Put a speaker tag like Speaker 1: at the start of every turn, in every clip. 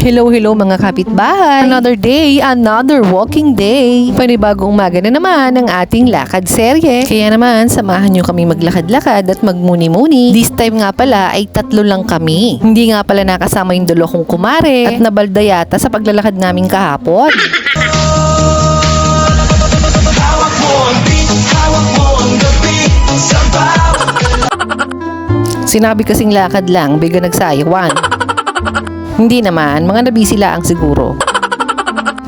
Speaker 1: Hello mga kapitbahay. Another day, another walking day. Panibagong umaga na naman ang ating lakad serye. Kaya naman, samahan nyo kami maglakad-lakad at magmuni-muni. This time nga pala ay 3 lang kami. Hindi nga pala nakasama yung dalawa kong kumare at nabalda yata sa paglalakad namin kahapon. Sinabi kasing lakad lang, biga nagsayawan. Hindi naman, mga nabisi lang siguro.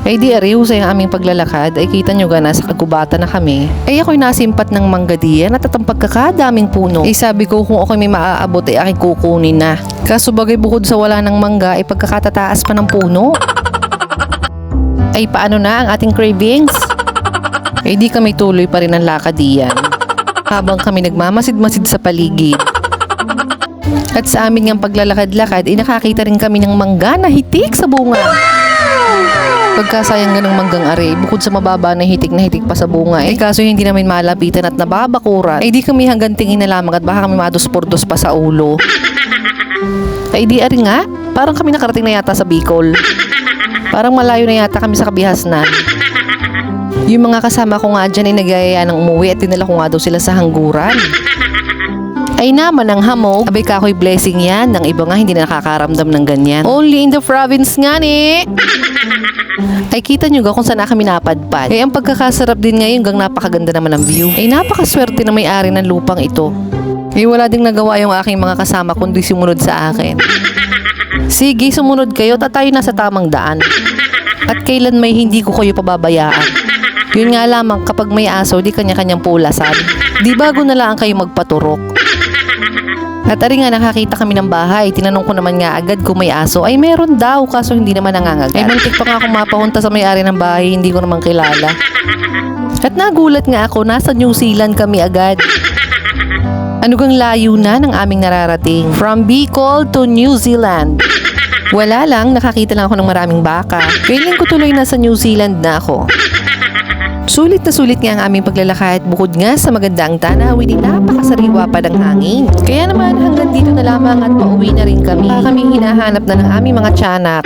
Speaker 1: Ay di ariusay ang aming paglalakad, ay kita nyo ga nasa kagubatan na kami. Ay ako'y nasimpat ng manggadiyan at ang pagkakadaming puno. Ay sabi ko kung ako'y may maaabot ay aking kukunin na. Kaso bagay bukod sa wala ng mangga ay pagkakatataas pa ng puno. Ay paano na ang ating cravings? Ay di kami tuloy pa rin ang lakad diyan. Habang kami nagmamasid-masid sa paligid. At sa amin ngang paglalakad-lakad, ay nakakita rin kami ng mangga na hitik sa bunga. Pagkasayang ganang manggang are, bukod sa mababa na hitik pa sa bunga, kaso hindi namin malapitan at nababakuran, ay di kami hanggang tingin na lamang at baka kami mados-pordos pa sa ulo. Ay di ari nga, parang kami nakarating na yata sa Bicol. Parang malayo na yata kami sa Kabihasnan. Yung mga kasama ko nga dyan ay nagayaya ng umuwi at dinala ko nga daw sila sa hangguran. Ay naman ang hamog, abay ka ako'y blessing yan, ng iba nga hindi na nakakaramdam ng ganyan. Only in the province nga ni. Ay kita nyo ga kung saan na kami napadpad. Ay ang pagkakasarap din ngayon gang napakaganda naman ang view. Ay napakaswerte na may-ari ng lupang ito. Ay wala ding nagawa yung aking mga kasama kundi sumunod sa akin. Sige, sumunod kayo at tayo nasa tamang daan. At kailan may hindi ko kayo pababayaan. Yun nga lamang kapag may aso di kanya-kanyang pulasan. Di bago na lang kayo magpaturok. At ari nga nakakita kami ng bahay. Tinanong ko naman nga agad kung may aso. Ay meron daw kaso hindi naman nangangagat. Ay muntik pa nga akong mapahunta sa may-ari ng bahay. Hindi ko naman kilala. At nagulat nga ako. Nasa New Zealand kami agad. Ano gang layo na ng aming nararating. From Bicol to New Zealand. Wala lang. Nakakita lang ako ng maraming baka. Feeling ko tuloy nasa New Zealand na ako. Sulit na sulit nga ang aming paglalakad bukod nga sa magandang tanawin din napakasariwa pa ng hangin. Kaya naman hanggang dito na lamang at pauwi na rin kami. Kami hinahanap na ng aming mga tiyanak.